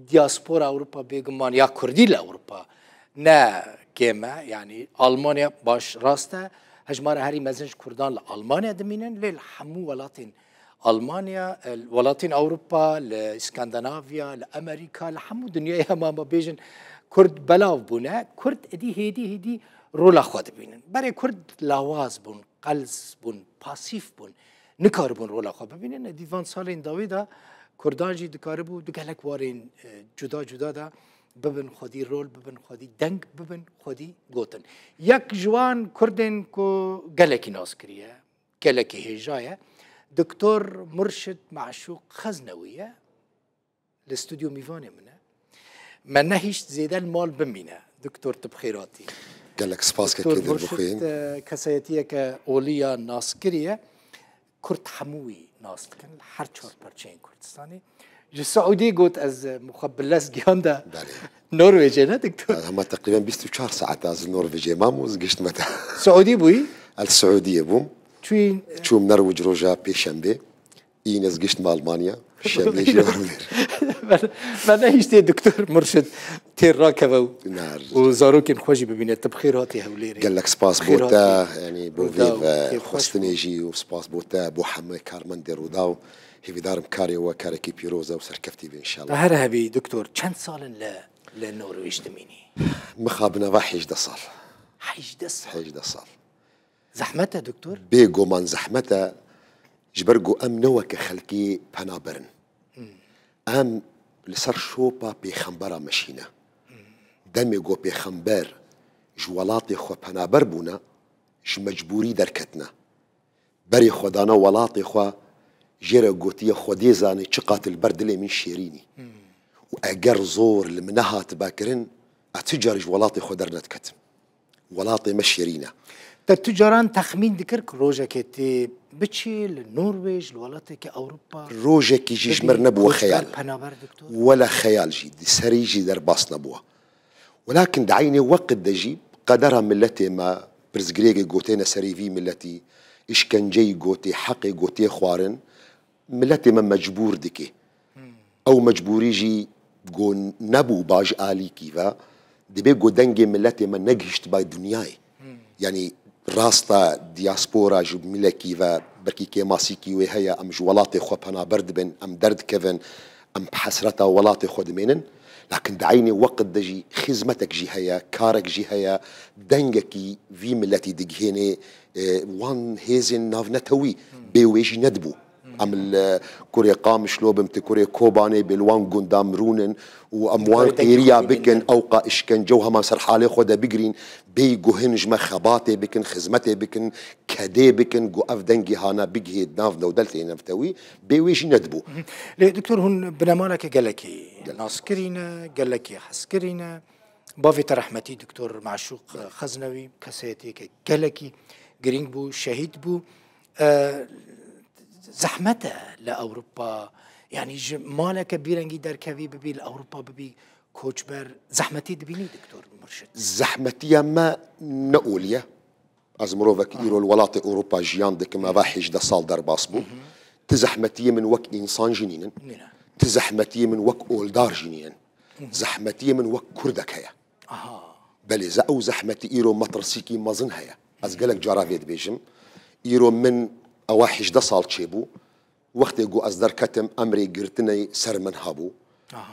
دياسبورا أوروبا بيجمان يا كردي لأوروبا نا كيما يعني ألمانيا باش راسته هجمار هاري مزنج كردان لألمانيا دمينن للحمو ولاتين ألمانيا ولاتين أوروبا لإسكندنافيا لأمريكا لحمو دنيا ما بيجن كرد بلاو بونا كرد هدي رولا خود بينن بري كرد لاواز بون قلز بون باسيف بون نكار بون رولا خود ببینن دیوان سالین داویدا کردان جی دکاره بود دگلک وارین جدا دا ببن خودی رول ببن خودی دنگ ببن خودی گوتن یک جوان کردن کو گلکی ناس کریه گلکی هجایه دکتر مرشد معشوق خزنویه الاستوديو ميفاني منه هیچ زیده المال بمینه دكتور تبخيراتي قال لك سباس كده بخوين كسيتيه كأولية ناسكرية كرت حموي ناس كان هر چهار پرچین کردستانی جو سعودی قلت از مخبلس جهاندا نرويج نه دكتور هم تقريبا 24 ساعة از النرويج ما موز قشت متى سعودي بوي السعودية بوم شوين شو نرويج روجا بيشنبه إينز قشت مع ألمانيا شنبه جوارمير ما نهيشتي دكتور مرشد تير راكبه وزاروكين خوجي ببينه تبخيراتي هوليري قال لك سباس بوتا يعني بوفيف خستنيجي وسباس بوتا بو حمي كارمندي روداو هيفي دارم كاري وكاريكي بيروزا وسركفتي ان شاء الله هذا هبي دكتور كم سال للنرويج دميني مخابنا واحد صار حيج صار زحمتها دكتور بيجو من زحمتها جبرجو ام نوك خلقي بنابرن ام لسر شوبا بيخمبرا مشينا دمجو بيخمبر جوالاتي خو بنابر بونا ج مجبوري دركتنا بري خدانا ولاتي خو جيرا قوتي خودي زاني تشقات البرد لي من شيريني واجر زور المنها تباكرن اتجار جوالاتي خو درنت كتم ولاتي مشيرينا تجاران تخمين ذكرك روجا كتي بتشي النرويج الولايات كأوروبا روجا كي جيج مرنبو خيال ولا خيال جي دي سري جي در باص نبوه ولكن دعيني وقت دجي قدرها ملتي ما برزقريقي قوتينا سريفي ملتي إش كان جاي قوتي حقي قوتي خوارن ملتي ما مجبور دكي أو مجبوري جي قو نبو باج آلي كيفا دي بيقو دنجي ملتي ما نجهشت باي دنياي يعني راستا دياسبورا جو ملكي و بركي كي ماسيكي وهي ام جوالاتي خو بنا برد بن ام درد كيفن ام بحسرتا ولاتي خود منن لكن دعيني وقت دجي خدمتك جي هيا كارك جي هيا دنجكي في ملتي دجهيني وان هيزن نافنتوي بيويجي ندبو ام كوريا قامش لوبم تكوريا كوباني بالوان قندام رونن واموان قيريا بكن اوقا اشكن جوها ما سرحالي خودا بقرين بيجو هنج ما خباتي بكن خزمتي بكن كدي بكن جو افدنجي هانا بيجي ناف دولتي نفتوي بيويجي ندبو دكتور هون بنمالك قالكي ناسكرينا قالكي حسكرينا بافي رحمتي دكتور معشوق خزنوي كسيتي قالكي جرينج بو شهيد بو زحمتها لأوروبا يعني مالك بيرنجي دركبي ببي لأوروبا ببي كوتشبر زحمتي دبيني دكتور مرشد زحمتي ما نقوليا أزمروفك إيرو الولايات أوروبا جيان دك ما واحد ده صال در باسبو تزحمتي من وك إنسان جنين تزحمتي من وك أولدار جنين زحمتي من وك كردك هيا بل أو زحمتي إيرو مطرسيكي مازن هيا أزقلك جارافيد بيجم إيرو من أواحش ده صال تشيبو وقت يقو أصدر كتم أمري قرتني سر من هابو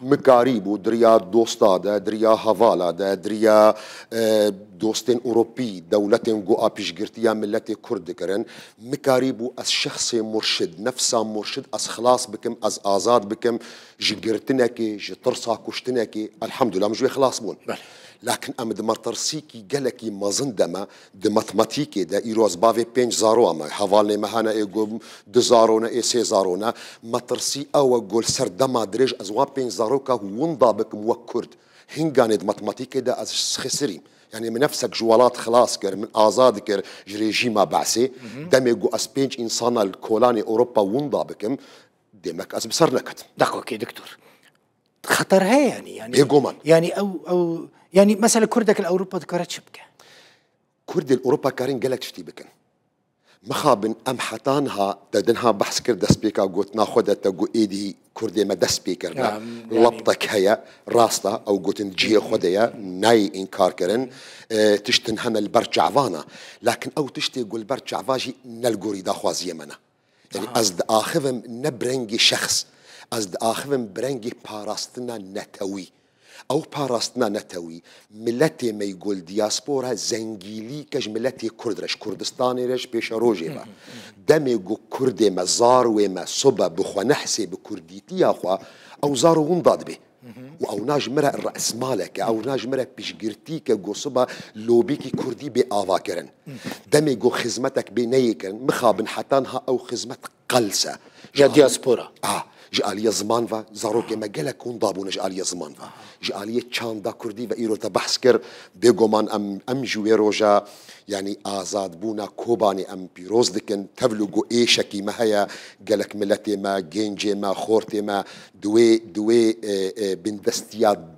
مقاريبو دريا دوستا دا دريا هافالا دا دريا دوستين أوروبي دولتين قو أبيش قرتيا ملتي كرد كرن مقاريبو أس شخصي مرشد نفسا مرشد أس خلاص بكم أس آزاد بكم جي قرتنكي جي ترسا كشتنكي الحمد لله مجوي خلاص بون لكن ام دمرترسيكي قالكي مازندما دماتماتيكي دا ايروز بافي بينج زارو اما حوالي مهانا ايقو دزارونا اي سيزارونا ماترسي او قول سردما دريج ازوا بينج زاروكا ونضابك موكرد هنغاني دماتماتيكي دا از خسريم يعني من نفسك جوالات خلاص كر من آزاد كر ريجيما بعسي دم يقو اس بينج انسانا الكولاني اوروبا ونضابكم دمك از بسرنكت دقوكي دكتور خطر هي يعني او يعني مثلا كردك الاوروبا ذكرت شبكه كرد الاوروبا كارين قالك شتي بكن مخابن ام حتانها تدنها بحث كر دسبيكا قلت ناخذها تقو ايدي كردي ما دسبيكر نعم، لبطك هيا راستا او قلت نجي خديا ناي انكار كرن تشتن هنا البرجعفانا لكن او تشتي يقول برجعفاجي نلقوري دا خوازي منا يعني ازد اخذم نبرنجي شخص ازد اخذم برنجي باراستنا نتوي او باراستنا نتوي ملتي ما يقول دياسبورا زنجيلي كج ملتي كردرش كردستاني رش بيش روجي با دم يقول كردي ما زار وما صبا بخوا نحسي بكرديتي اخوا او زارو ونداد به او ناج مرا الراس مالك او ناج مرا بيشجرتيك جو صبا لوبيكي كردي بآوا كرن دم يقول خدمتك بنيكن مخابن حتانها او خدمت قلسه يا دياسبورا جالية زمان و زاروكي ما قالك كون ضابونا جالية زمان و جالية چاندا كردي و ايرو تبحث كر بيقو من ام جوي روجا يعني آزاد بونا كوباني ام بيروز دكن تبلغو اي شكي ما هيا قالك ملتي ما جينجي ما خورتي ما دوي بندستيا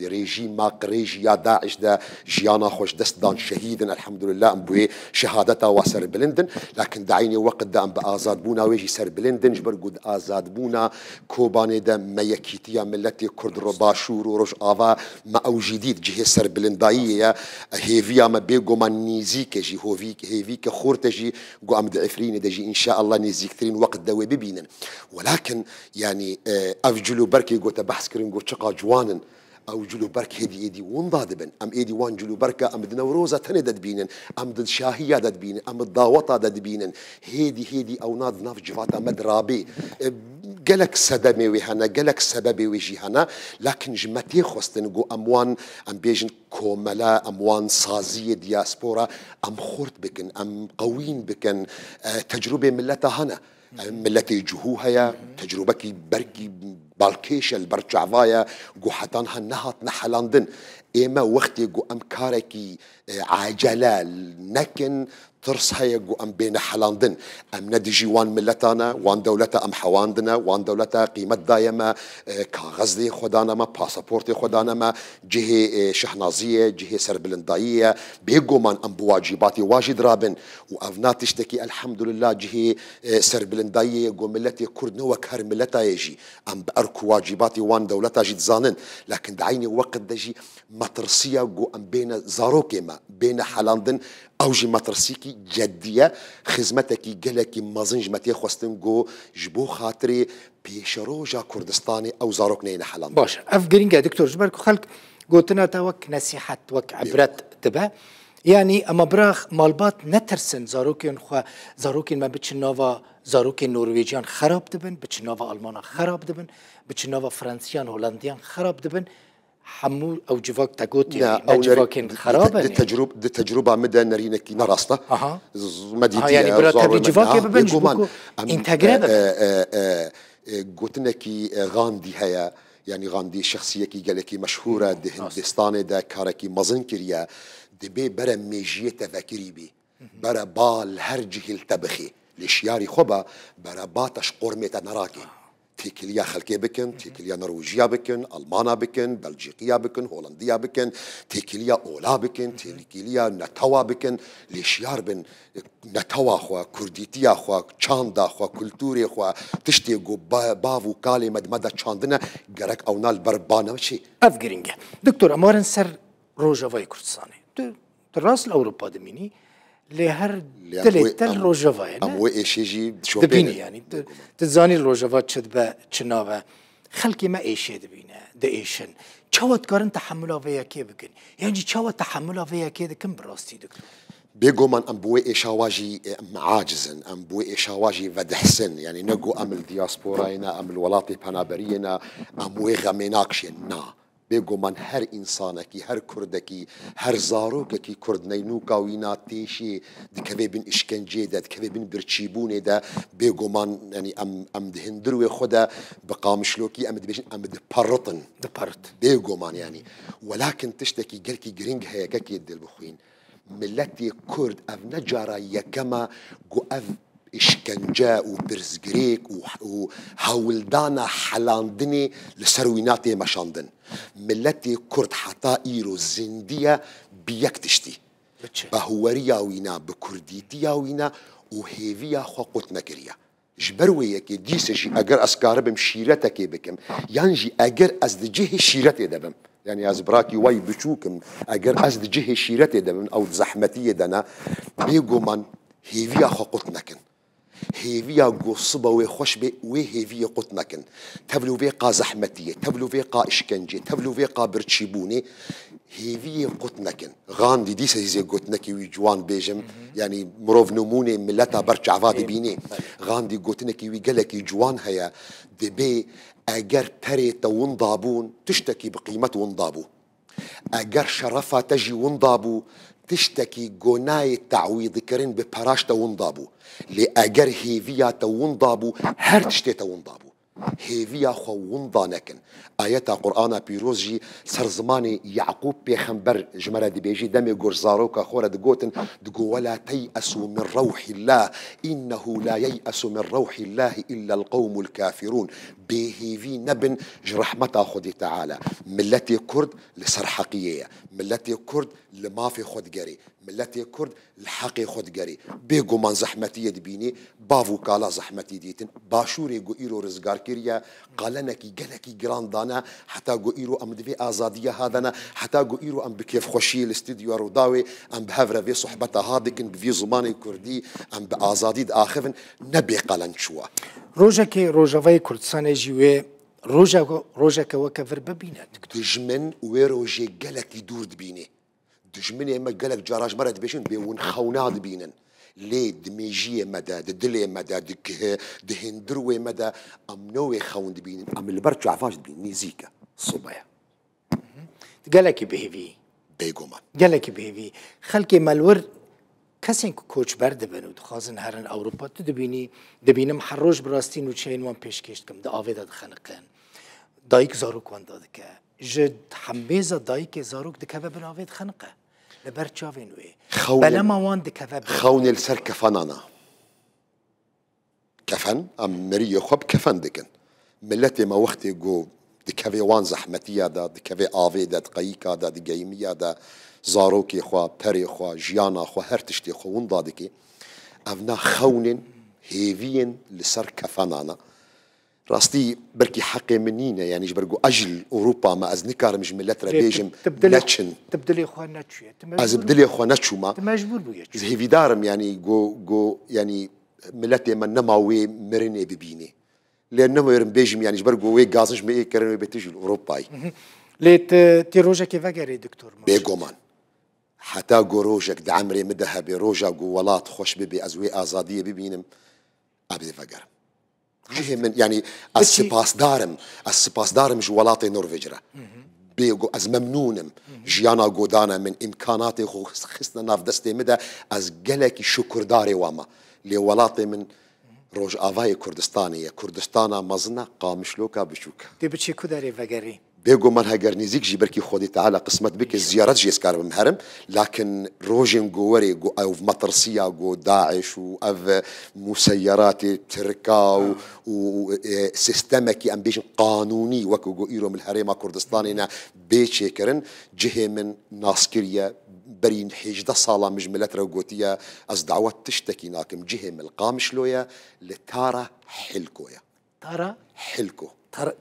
ريجيم ما قريج يا داعش دا جيانا خوش دستدان شهيدا الحمد لله ام بوي شهادتها وسر بلندن لكن دعيني وقت دا ام بآزاد بونا ويجي سر بلندن جبر قد آزاد بونا كوباني دا ما يكيتيا ملتي كرد رباشور وروش آفا ما او جديد جهي سر بلندائية هيفيا ما بيقو ما نيزيك جي هيفيك خورتجي قو ام دعفرين دا جي ان شاء الله نيزيك ترين وقت دا ببينن ولكن يعني افجلو بركي قو تبحث كرين قو تشقا جوانن او جلو برك هدي ايدي ونضاد بن ام ايدي وان جلو بركه ام دنوروزه تندد بينن ام دد شاهيه دد بينن ام الضاوطه دد بينن هيدي او ناد ناف جفاتا مدرابي قالك سببي وهنا قالك سببي وجي هنا لكن جمتي خستن جو اموان ام بيجن كوملا اموان صازيه دياسبورا ام خورت بكن ام قوين بكن تجربه ملتها هنا ملتي جهوها تجربتي بركي بالكيش البرجعفايا جو حتانها نهات نحلاندن إما وقتي جو أم كاركي عجلة نكن ترس هيا جو أم بين حلاندن أم ندجي وان ملتانا وان دولتا أم حواندنا وان دولتا قيمة دايما كاغزدي خدانا ما باسابورتي خدانا ما جهة شحنازية جهة سربلندائية بيجو من أم بواجباتي واجد رابن وأفنات تشتكي الحمد لله جهة سربلندائية جو ملتي كرد نوك هر ملتا يجي أم بأركو واجباتي وان دولتا جد زانن لكن دعيني وقت دجي مطرسية جو أم بين زاروكي ما بين حلاندن اوجي مطرسيكي جديه خدمتكي قالكي مازنج متي خواستن جو جبو خاطري بيشروجا كردستاني او زاروكنين حلان باش افجرينجا دكتور جبرك خلق قلتنا توك نصيحه وك عبرت تبع يعني اما براخ مالبات نترسن زاروكين ما بتشنوفا زاروكين نرويجيان خراب دبن بتشنوفا المان خراب دبن بتشنوفا فرنسيان هولنديان خراب دبن حمو او جواك تاغوتي او جواكين خرابه دي تجربه مدى نرينكي نراستا مديتي يعني برات جواكي ببنج بكو انتجربه قلتنكي غاندي هيا يعني غاندي شخصيه كي قالكي مشهوره ده هندستان ده كاركي مازن كريا دبي برا ميجيه تفكري بي برا بال هرجه التبخي لشياري خبا برا باتش قرمه نراكي تيكليا خلقية بكن تيكليا نرويجيا بكن ألمانا بكن بلجيقيا بكن هولنديا بكن تيكليا أولا بكن تيكليا نتوا بكن ليشيار بن نتوا خوا كرديتيا خوا چاندا خوا كولتوري خوا تشتي جو بافو كالي مدمدا چاندنا گرك اونال بربانا شي افجرينجا دكتور امارن سر روجافاي كردستاني تراس الاوروبا دميني لهر تل روجافاي ام ايش يجي شو دبيني يعني تزاني الروجافا تشدبا تشنافا خلقي ما ايش دبينا دايشن چاوت كارن تحملها فيا كي بكن يعني چاوت تحملها فيا كي كم براستي دكتور بيجو من ام بوي ايشاواجي معاجزن ام بوي ايشاواجي ودحسن يعني نجو ام الدياسبوراينا ام الولاطي بانابرينا ام وي غميناكشن نا بيجو من هر إنسانكي هر كردكي هر زاروككي كرد نينوكا وينا تيشي دكبي بن إشكنجي دا دكبي بن برتشيبوني دا بيجو من يعني أم دهندروي خدا بقامشلوكي أم دبيشن أم دبارطن بيجو من يعني ولكن تشتكي قلكي جرينج هيكاكي يدي البخوين ملتي كرد أف نجارة يكما جو أف إشكنجا وبرزجريك وهولدانا حلاندني لسرويناتي مشاندن ملتي كرد حتى إيرو زندية بيكتشتي بهوريا وينا بكرديتيا وينا وهيفيا خو قوت نكريا جبروي كي ديسجي اگر اسكار بم شيرتك بكم ينجي اگر از دجه شيرته دبم يعني از براكي واي بشوكم اگر از دجه شيرته دبم او زحمتيه دنا بيجو من هيفيا خو قوت نكن هيفيا قصبة وخوش بي وهيفيا قطنكن تبلو فيقا زحمتية تبلو فيقا إشكنجي تبلو فيقا برتشيبوني هيفيا قطنكن غاندي دي سيزي قطنكي ويجوان بيجم يعني مروف نموني ملتا برچ عفاد بيني غاندي قطنكي ويقلكي جوان هيا دبي اگر تري تون ضابون تشتكي بقيمة ونضابو اگر شرفة تجي ونضابو تشتكي قناي تعويض كرين ببراشتا ونضابو لأجر هيفيا تونضابو هر تشتي تونضابو هيفيا خو ونضانكن آيات قرآن بيروزجي سرزماني يعقوب بيخنبر جمرة دي بيجي دمي قرزاروكا خورة دقوتن دقو ولا تيأسوا من روح الله إنه لا ييأس من روح الله إلا القوم الكافرون بهيفي نبن جرحمتا خدي تعالى ملتي كرد لسرحقية ملتي كرد لما في خد جري ملتي كرد الحقي خد جري بيجو من زحمتي دبيني بافو كالا زحمتي ديتن باشوري جو إيرو رزقار كيريا قالنكي جلكي جراندانا حتى جو إيرو أم دفي آزادية هذانا حتى جو إيرو أم بكيف خوشي الاستديو روداوي أم بهفرة في صحبتها هادكن بفي زماني كردي أم بآزادي آخفن نبي قالن شوا روجا في كردستان جيوه روجا كوكفر ببينات دجمن ويروجي جلكي دور دبيني دجمن يما جلك جراج مرد بيشن بيون خونا دبينن ليه دميجيه مدى دلي مدى دهندروي مدى ام نوي خون دبينن ام البرج عفاش دبين نيزيكا صبايا قالك بهيفي بيغومان قالك بهيفي خلكي مالور كسين كوتش برد بنو دخازن هرن اوروبا دبيني محروج براستين وتشين وان بيشكيشت كم دا آفيدا دخنقان دايك زاروك وان دادك جد حميزة دايك زاروك دكافا بنافيد خنقه لبرد شافين وي بلما وان دكافا خون السر كفنانا كفن ام مريو خب كفن دكن ملتي ما وقتي جو دكافي وان زحمتيا دا دكافي آفيدا دقيقة دا دقيمية دا زاروكي خوا بري خوا جيانا خوا هرتشتي خوا وان دادكي افنا خون هيفين لسر كفنانا راستي بركي حقي منينا يعني جبرقو اجل اوروبا ما از نكار مش ملت ربيجم نتشن تبدلي اخوان نتشو از بدلي اخوان نتشو ما مجبور بو يتشو هيفي دارم يعني جو يعني ملتي من نماوي مرني ببيني لانه يرم بيجم يعني جبرقو وي غازنج مي كرنو بتجي اوروباي ليت تي روجا كيف غيري دكتور بيغومان حتى جو روجك دعمري مدهبي روجا جو ولات خوش ببي ازوي ازاديه ببينم ابي فقر جهه من يعني السباس دارم جوالاتي نرويجرا بيجو از ممنونم جيانا جودانا من امكاناتي خصنا ناف دستي مدى از جلكي شكر داري واما لولاتي من روج افاي كردستانا مزنا قامشلوكا بشوكا دي بتشي كوداري فقري بيجو من هاجر نزيك جي بركي خودي تعالى قسمت بك الزيارات جي سكار بمهرم لكن روجين جووري جو او مطرسية جو داعش واف مسيرات تركا وسيستمكي ام بيجن قانوني وكو جو ايرو من الهريمة كردستانينا بيتشيكرن جهة من ناسكريا برين حيجدة صالة مجملات روجوتية از دعوات تشتكي ناكم جهة من القامشلويا لتارا حلكويا تارا حلكو ترى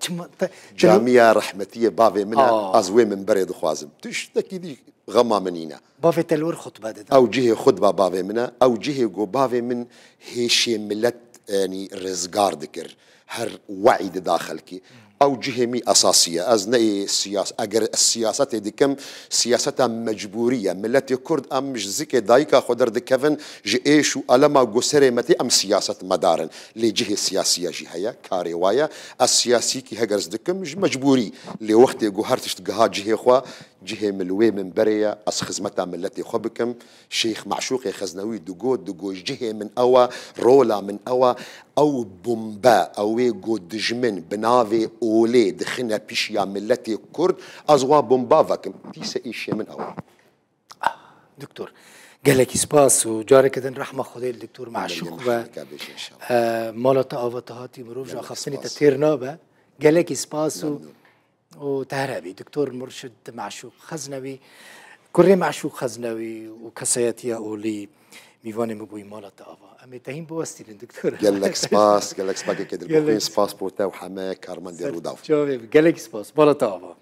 جامعة رحمتية بافي منها أزوي من بريد خوازم تشتكي دي غما منينا بافي تلور خطبة ده أو جهة خطبة بافي منها أو جهة جو بافي من هيشي ملت يعني رزقار ذكر هر وعي داخلك أو جهة مي أساسية أزني السياسة أجر السياسة دي كم سياسة مجبورية ملتي كرد أم مش زكي دايكا خدر دي كفن جيشو ألما جسري متي أم سياسة مدارن لجهة سياسية جهة كاريوايا السياسي كي هجرز دي كم مجبوري لوقت جوهرتش تجها جهة خوا جهة ملوي من بريا أس خزمتها ملتي خبكم شيخ معشوق خزنوي دقو جهة من أوا رولا من أوا أو بومبا أو جود دجمن بنافي أولي دخلنا بيشيا ملتي كرد أزوا بومبا فاكم تيسا إيشي من أول دكتور قالك سباس وجارك دن رحمة خدي الدكتور معشوق و مالتا آواتهاتي مروف خاصني تطير نابا قالك سباس وتهربي دكتور مرشد معشوق خزنوي كوري معشوق خزنوي وكسياتيا أولي میوان مبوی مالت آوا اما تهیم بوستیلن دکتور قال لك سباس كده البوخين سباس بوتا وحماك كارمان دي روداف جواب گلک سپاس مالت آوا